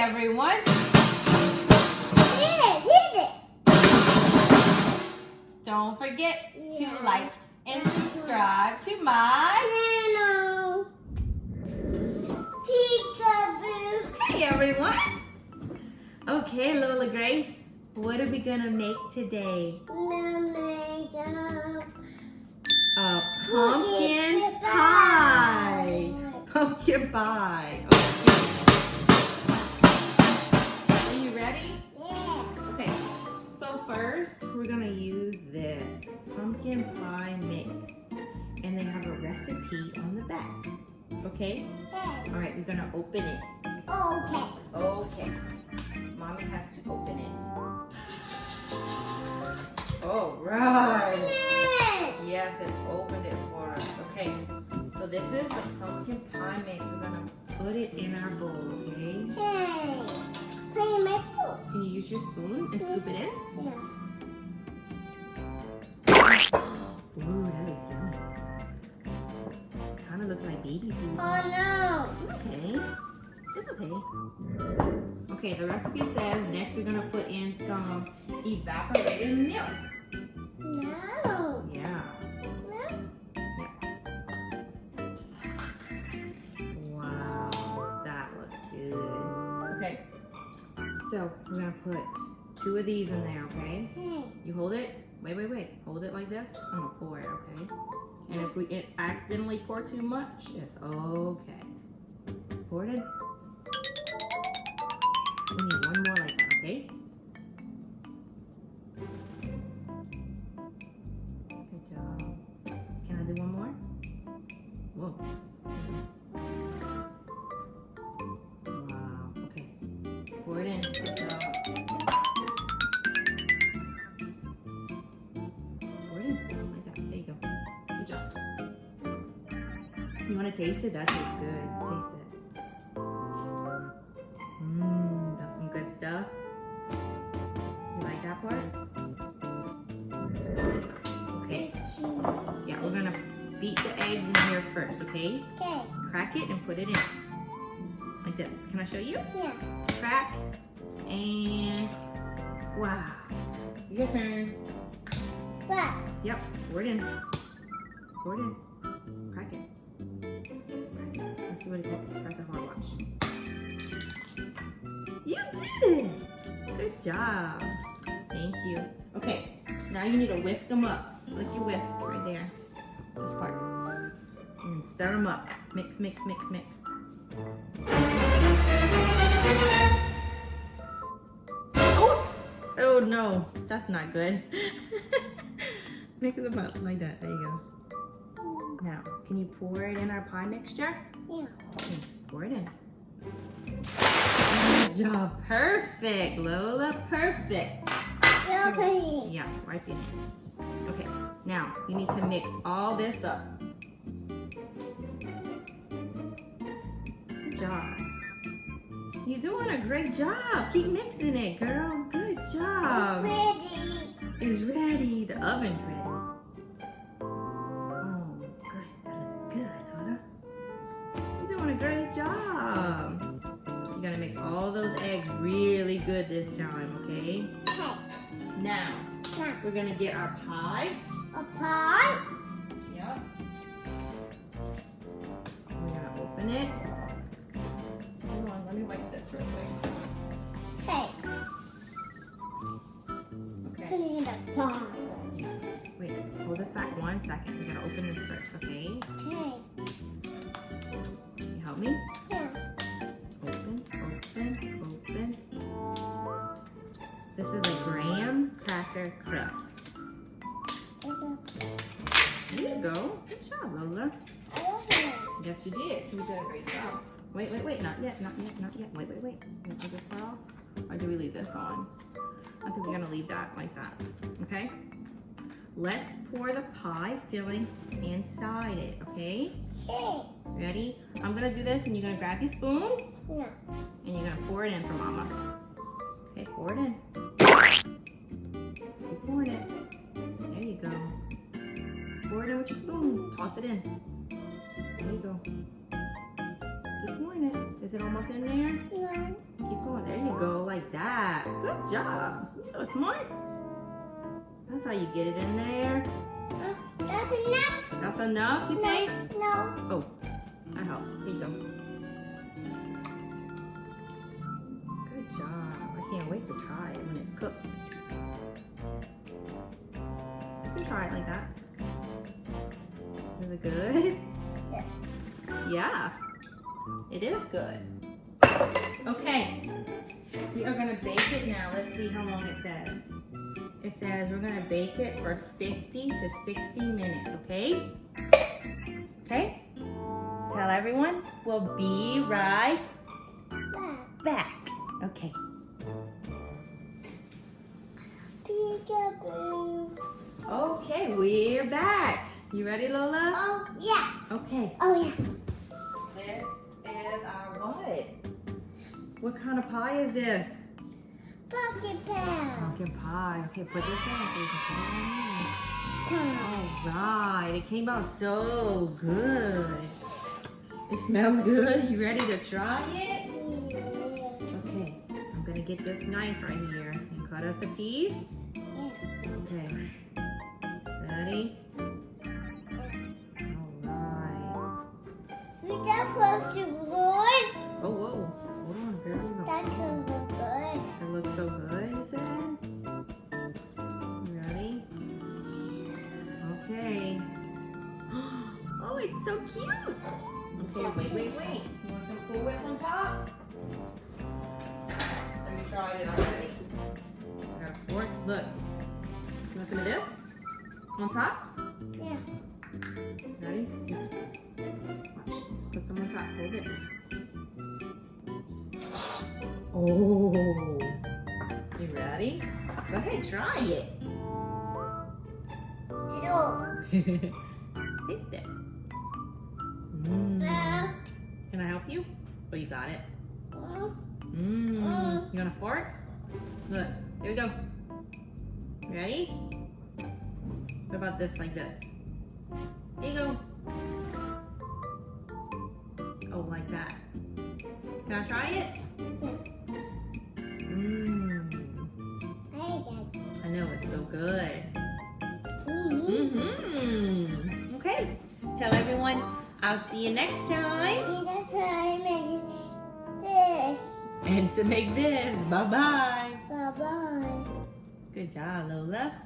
everyone. Hit it. Don't forget to like and subscribe to my Channel. Peekaboo. Hey everyone. Okay, Lola Grace, what are we gonna make today? A pumpkin pie. Pumpkin pie. Are you ready? Yeah. Okay, so first we're gonna use this pumpkin pie mix. And they have a recipe on the back. Okay? Okay. All right, we're gonna open it. Okay. Okay. Mommy has to open it. All right. Yes, it opened it for us. Okay, so this is the pumpkin pie mix. We're gonna put it in our bowl, okay? Okay. Put in my food. Can you use your spoon and scoop it in? Yeah. Ooh, that is yummy. Kind of looks like baby food. Oh no. It's okay. It's okay. Okay, the recipe says next we're gonna put in some evaporated milk. No. Yeah. Wow, that looks good. Okay, so we're gonna put 2 of these in there, okay? Okay. You hold it. Wait. Hold it like this. I'm gonna pour it, okay? And if we accidentally pour too much, it's okay. Pour it in. We need one more like that, okay? Good job. Can I do one more? Whoa. Wow, okay. Pour it in. Good job. Pour it in. Like that. There you go. Good job. You want to taste it? That tastes good. Taste it. That's some good stuff. You like that part? Okay. Yeah, we're gonna beat the eggs in here first, okay? Okay. Crack it and put it in. Like this. Can I show you? Yeah. Crack and wow. Your turn. But. Yep, pour it in. Pour it in. Crack it. Crack it. Let's see what it goes. That's a hard watch. You did it! Good job. Thank you. Okay, now you need to whisk them up. Lick your whisk right there. This part. And stir them up. Mix, mix, mix, mix. Oh no, that's not good. Mix them up like that. There you go. Now, can you pour it in our pie mixture? Yeah. Okay, pour it in. Good job. Perfect, Lola. Perfect. Okay. Yeah, right there. Okay, now you need to mix all this up. Good job. You're doing a great job. Keep mixing it, girl. Good job. Ready. It's ready. The oven's ready. Oh, good. That looks good, Lola. You're doing a great job. You gotta mix all those eggs really good this time, okay? Okay. Now, we're gonna get our pie. A pie. Yep. We're gonna open it. Hold on, let me wipe this real quick. Okay. Okay. Put it in the pie. Wait, hold this back 1 second. We gotta open this first, okay? Okay. Can you help me? Yeah. Open. This is a graham cracker crust. There you go. Good job, Lola. I open it. Yes, you did. You did a great job. Wait. Not yet. Wait. Let's take this part off. Or do we leave this on? I think we're gonna leave that like that. Okay? Let's pour the pie filling inside it, okay? Okay. Ready? I'm gonna do this and you're gonna grab your spoon Yeah. and you're gonna pour it in for Mama. Okay, pour it in. Keep pouring it. There you go. Pour it in with your spoon. Toss it in. There you go. Keep pouring it. Is it almost in there? No. Keep going. There you go, like that. Good job. You're so smart. That's how you get it in there. That's enough. That's enough, you think? No. Oh, I help. Here you go. Good job. I can't wait to try it when it's cooked. You can try it like that. Is it good? Yeah. Yeah. It is good. Okay. We are gonna bake it now. Let's see how long it says. It says we're gonna bake it for 50 to 60 minutes, okay? Okay? Tell everyone we'll be right back. Okay. Peekaboo. Okay, we're back. You ready, Lola? Oh, yeah. Okay. Oh, yeah. This is our what? What kind of pie is this? PumpkinPie. Pumpkin pie. Okay, put this in so you can put it in. Come on. All right, it came out so good. It smells good. You ready to try it? Okay, I'm gonna get this knife right here and cut us a piece. Okay, ready? All right. We just supposed to good. Oh, whoa. Hold on, girl. You go. That's so good. It looks so good, you said? You ready? Okay. Oh, it's so cute. Okay, wait. You want some Cool Whip on top? Have you tried it already? I got a fork. Look. You want some of this? On top? Yeah. Ready? Here. Watch. Let's put some on top. Hold it. Oh. You ready? Go ahead, try it. No. Taste it. Can I help you? Oh, you got it. You want a fork? Look, here we go. Ready? What about this, like this? Here you go. Oh, like that. Can I try it? I know, it's so good. Okay, tell everyone I'll see you next time. See the time and this. And to make this, bye-bye. Bye-bye. Good job, Lola.